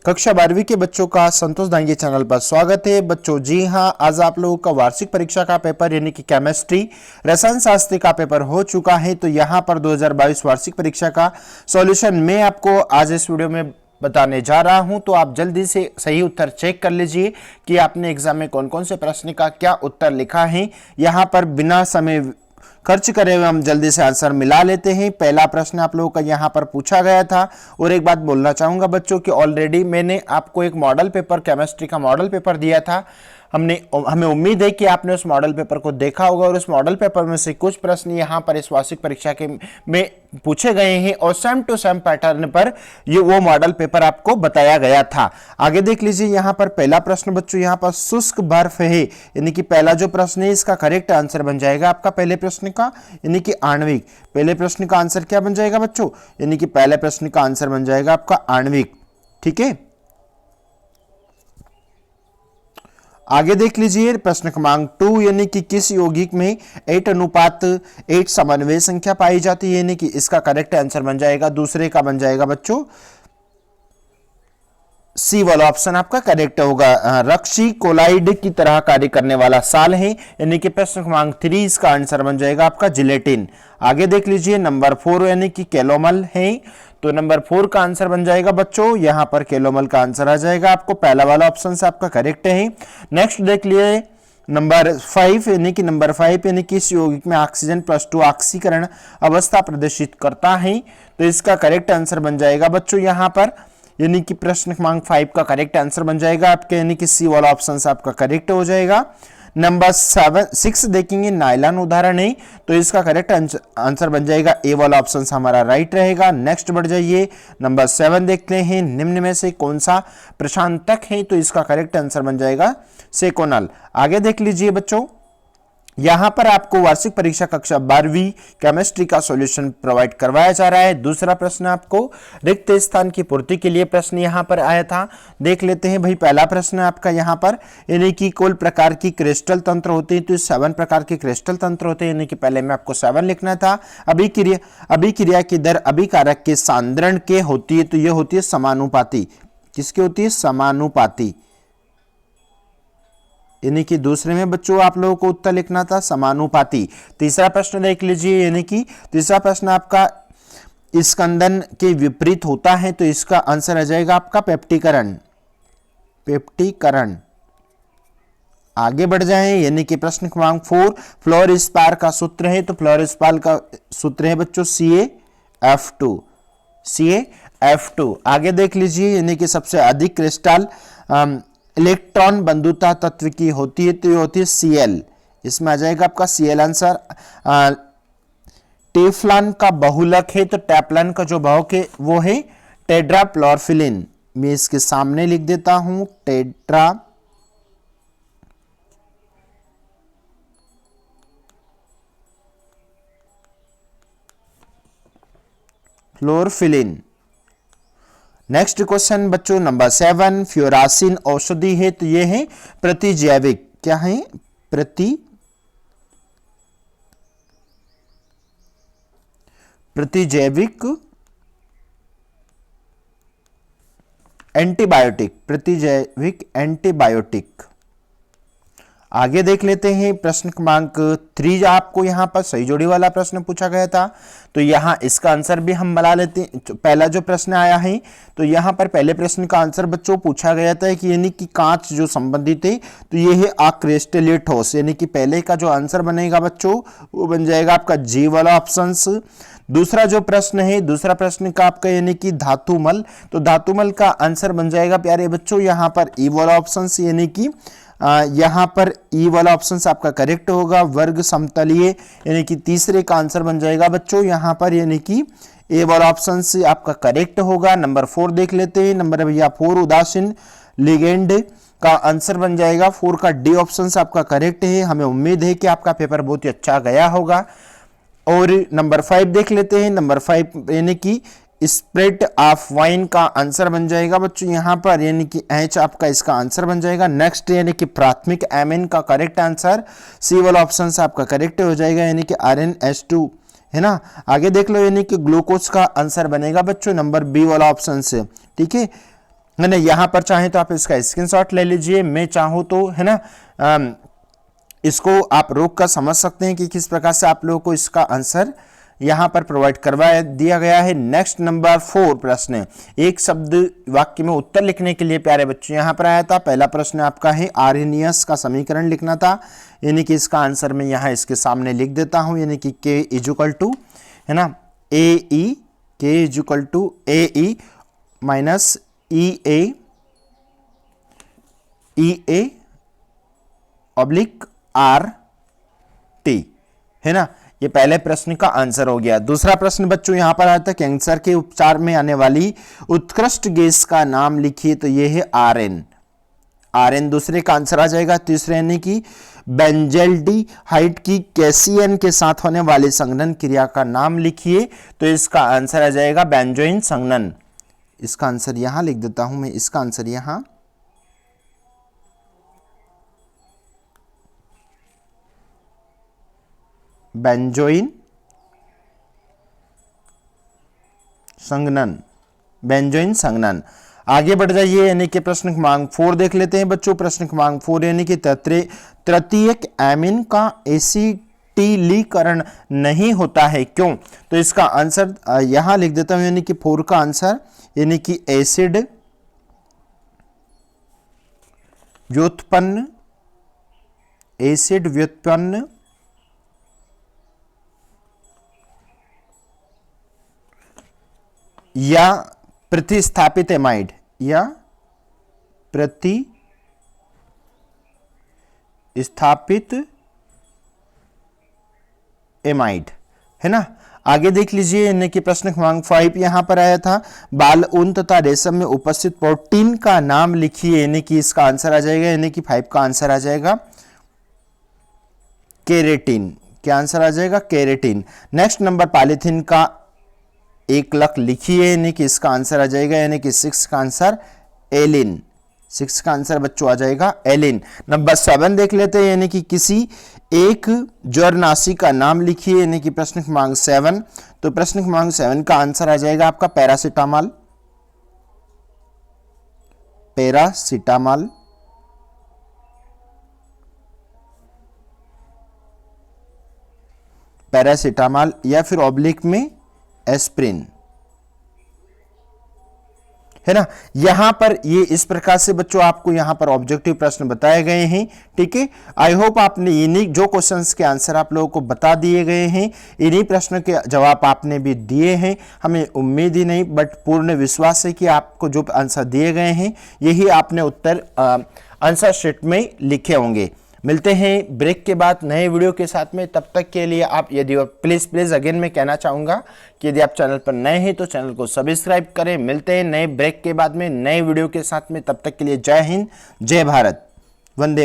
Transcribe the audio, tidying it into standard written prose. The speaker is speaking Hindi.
कक्षा 12वीं के बच्चों का संतोष दांगे चैनल पर स्वागत है बच्चों। जी हाँ, आज आप लोगों का वार्षिक परीक्षा का पेपर यानी कि केमिस्ट्री रसायन शास्त्र का पेपर हो चुका है। तो यहाँ पर 2022 वार्षिक परीक्षा का सॉल्यूशन मैं आपको आज इस वीडियो में बताने जा रहा हूं। तो आप जल्दी से सही उत्तर चेक कर लीजिए कि आपने एग्जाम में कौन कौन से प्रश्न का क्या उत्तर लिखा है। यहाँ पर बिना समय खर्च करे हुए हम जल्दी से आंसर मिला लेते हैं। पहला प्रश्न आप लोगों का यहाँ पर पूछा गया था। और एक बात बोलना चाहूंगा बच्चों कि ऑलरेडी मैंने आपको एक मॉडल पेपर, केमिस्ट्री का मॉडल पेपर दिया था। हमें उम्मीद है कि आपने उस मॉडल पेपर को देखा होगा और उस मॉडल पेपर में से कुछ प्रश्न यहाँ पर इस वार्षिक परीक्षा के में पूछे गए हैं और सेम टू सेम पैटर्न पर ये वो मॉडल पेपर आपको बताया गया था। आगे देख लीजिए, यहाँ पर पहला प्रश्न बच्चों यहाँ पर शुष्क बर्फ है, यानी कि पहला जो प्रश्न है इसका करेक्ट आंसर बन जाएगा आपका पहले प्रश्न का यानी कि आणविक। पहले प्रश्न का आंसर क्या बन जाएगा बच्चों, यानी कि पहले प्रश्न का आंसर बन जाएगा आपका आणविक। ठीक है, आगे देख लीजिए प्रश्न क्रमांक 2, यानी कि किस यौगिक में 8:8 समन्वय संख्या पाई जाती है, यानी कि इसका करेक्ट आंसर बन जाएगा दूसरे का बन जाएगा बच्चों सी वाला ऑप्शन आपका करेक्ट होगा। रक्सी कोलाइड की तरह कार्य करने वाला साल है, यानी कि प्रश्न क्रमांक 3 इसका आंसर बन जाएगा आपका जिलेटिन। आगे देख लीजिए नंबर 4, यानी कि कैलोमल है, तो नंबर 4 का आंसर बन जाएगा बच्चों यहाँ पर कैलोमल का आंसर आ जाएगा आपको पहला वाला ऑप्शन से आपका करेक्ट है। नेक्स्ट देख लिए नंबर 5, यानी कि नंबर 5 यानी कि इस यौगिक में ऑक्सीजन +2 ऑक्सीकरण अवस्था प्रदर्शित करता है, तो इसका करेक्ट आंसर बन जाएगा बच्चों यहाँ पर, यानी कि प्रश्न क्रमांक 5 का करेक्ट आंसर बन जाएगा आपके, यानी कि सी वाला ऑप्शन आपका करेक्ट हो जाएगा। नंबर 6 देखेंगे नायलॉन उदाहरण है, तो इसका करेक्ट आंसर बन जाएगा ए वाला ऑप्शन हमारा राइट रहेगा। नेक्स्ट बढ़ जाइए, नंबर 7 देखते हैं निम्न में से कौन सा प्रशांतक है, तो इसका करेक्ट आंसर बन जाएगा सेकोनल। आगे देख लीजिए बच्चों, यहां पर आपको वार्षिक परीक्षा कक्षा 12वीं केमिस्ट्री का सॉल्यूशन प्रोवाइड करवाया जा रहा है। दूसरा प्रश्न आपको रिक्त स्थान की पूर्ति के लिए प्रश्न यहां पर आया था, देख लेते हैं भाई। पहला प्रश्न आपका यहां पर, यानी कि कुल प्रकार की क्रिस्टल तंत्र होते हैं, तो 7 प्रकार के क्रिस्टल तंत्र होते हैं, यानी कि पहले में आपको 7 लिखना था। अभिक्रिया की दर अभिकारक के सांद्रण के होती है, तो यह होती है समानुपाती। किसकी होती है, समानुपाती, यानी कि दूसरे में बच्चों आप लोगों को उत्तर लिखना था समानुपाती। तीसरा प्रश्न देख लीजिए, यानी कि तीसरा प्रश्न आपका स्कंदन के विपरीत होता है, तो इसका आंसर आ जाएगा आपका पेप्टीकरण। पेप्टीकरण। आगे बढ़ जाएं, यानी कि प्रश्न क्रमांक 4 फ्लोरस्पार का सूत्र है, तो फ्लोरस्पार का सूत्र है बच्चों CaF2। CaF2। आगे देख लीजिए, यानी कि सबसे अधिक क्रिस्टल इलेक्ट्रॉन बंधुता तत्व की होती है, तो ये होती है Cl। इसमें आ जाएगा आपका Cl आंसर। टेफ्लॉन का बहुलक है, तो टेफ्लॉन का जो बहुलक है वो है टेट्राफ्लोरोफिलिन। मैं इसके सामने लिख देता हूं टेट्राफ्लोरोफिलिन। नेक्स्ट क्वेश्चन बच्चों नंबर 7, फ्यूरासिन औषधि है, तो ये है प्रतिजैविक। क्या है, प्रतिजैविक एंटीबायोटिक। प्रतिजैविक एंटीबायोटिक। आगे देख लेते हैं प्रश्न क्रमांक 3, आपको यहां पर सही जोड़ी वाला प्रश्न पूछा गया था, तो यहां इसका आंसर भी हम बना लेते हैं। पहला जो प्रश्न आया है, तो यहां पर पहले प्रश्न का आंसर बच्चों पूछा गया था कि यानी कि कांच जो संबंधित है, तो ये है अक्रिस्टलीय ठोस, यानी कि पहले का जो आंसर बनेगा बच्चों वो बन जाएगा आपका जी वाला ऑप्शन। दूसरा जो प्रश्न है, दूसरा प्रश्न का आपका यानी कि धातुमल, तो धातुमल का आंसर बन जाएगा प्यारे बच्चों यहाँ पर ई वाला ऑप्शन, यानी कि यहां पर ई वाला ऑप्शन आपका करेक्ट होगा। वर्ग समतलीय, यानी कि तीसरे का आंसर बन जाएगा बच्चों यहां पर, यानी कि ए वाला ऑप्शन से आपका करेक्ट होगा। नंबर 4 देख लेते हैं, नंबर भैया 4 उदासीन लिगेंड का आंसर बन जाएगा 4 का डी ऑप्शन आपका करेक्ट है। हमें उम्मीद है कि आपका पेपर बहुत ही अच्छा गया होगा। और नंबर 5 देख लेते हैं, नंबर 5 यानी कि स्प्रिट ऑफ वाइन का आंसर बन जाएगा बच्चों यहाँ पर, यानी कि एच आपका इसका आंसर बन जाएगा। नेक्स्ट यानी कि प्राथमिक एमिन का करेक्ट आंसर सी वाला ऑप्शन आपका करेक्ट हो जाएगा, यानी कि RnH2 है ना। आगे देख लो, यानी कि ग्लूकोज का आंसर बनेगा बच्चों नंबर बी वाला ऑप्शन से। ठीक है, है ना। यहाँ पर चाहे तो आप इसका स्क्रीनशॉट ले लीजिए, मैं चाहूँ तो है ना इसको आप रोक कर समझ सकते हैं कि किस प्रकार से आप लोगों को इसका आंसर यहां पर प्रोवाइड करवा दिया गया है। नेक्स्ट नंबर 4 प्रश्न, एक शब्द वाक्य में उत्तर लिखने के लिए प्यारे बच्चों यहां पर आया था। पहला प्रश्न आपका है आर्हेनियस का समीकरण लिखना था, यानी कि इसका आंसर मैं यहां इसके सामने लिख देता हूं, यानी कि K इजुकल टू है ना AE, K equal to AE minus EA oblique RT है ना। ये पहले प्रश्न का आंसर हो गया। दूसरा प्रश्न बच्चों यहां पर आया था कैंसर के उपचार में आने वाली उत्कृष्ट गैस का नाम लिखिए, तो ये है आरएन दूसरे का आंसर आ जाएगा। तीसरे यानी कि बेंजल्डिहाइड की कैसियन के साथ होने वाली संघनन क्रिया का नाम लिखिए, तो इसका आंसर आ जाएगा बेंजोइन संघनन। इसका आंसर यहां लिख देता हूं मैं, इसका आंसर यहां बेंजोइन संघनन, बेंजोइन संघनन। आगे बढ़ जाइए, यानी कि प्रश्न क्रमांक 4 देख लेते हैं बच्चों। प्रश्न क्रमांक 4 यानी कि तृतीयक एमीन का एसिटिलीकरण नहीं होता है, क्यों? तो इसका आंसर यहां लिख देता हूं, यानी कि 4 का आंसर यानी कि एसिड व्युत्पन्न या प्रतिस्थापित एमाइड या प्रतिस्थापित एमाइड है ना। आगे देख लीजिए, यानी कि प्रश्न क्रमांक 5 यहां पर आया था बाल ऊन तथा रेशम में उपस्थित प्रोटीन का नाम लिखिए, यानी कि इसका आंसर आ जाएगा, यानी कि 5 का आंसर आ जाएगा केरेटिन। क्या आंसर आ जाएगा? केरेटिन। नेक्स्ट नंबर पॉलीथीन का एक लक लिखिए, यानी कि इसका आंसर आ जाएगा, यानी कि 6 का आंसर एलिन। 6 का आंसर बच्चों आ जाएगा एलिन। नंबर 7 देख लेते हैं, यानी कि किसी एक ज्वरनाशी का नाम लिखिए, यानी कि प्रश्न क्रमांक 7। तो प्रश्न क्रमांक 7 का आंसर आ जाएगा आपका पैरासिटामॉल। पैरासिटामॉल पैरासिटामॉल या फिर ऑब्लिक में एस्प्रिन है ना। यहां पर ये इस प्रकार से बच्चों आपको यहां पर ऑब्जेक्टिव प्रश्न बताए गए हैं, ठीक है। आई होप आपने इन्हीं जो क्वेश्चंस के आंसर आप लोगों को बता दिए गए हैं, इन्हीं प्रश्नों के जवाब आपने भी दिए हैं। हमें उम्मीद ही नहीं बट पूर्ण विश्वास है कि आपको जो आंसर दिए गए हैं यही आपने उत्तर आंसर शीट में लिखे होंगे। मिलते हैं ब्रेक के बाद नए वीडियो के साथ में, तब तक के लिए आप यदि प्लीज अगेन मैं कहना चाहूंगा कि यदि आप चैनल पर नए हैं तो चैनल को सब्सक्राइब करें। मिलते हैं नए ब्रेक के बाद में नए वीडियो के साथ में, तब तक के लिए जय हिंद, जय भारत, वंदे।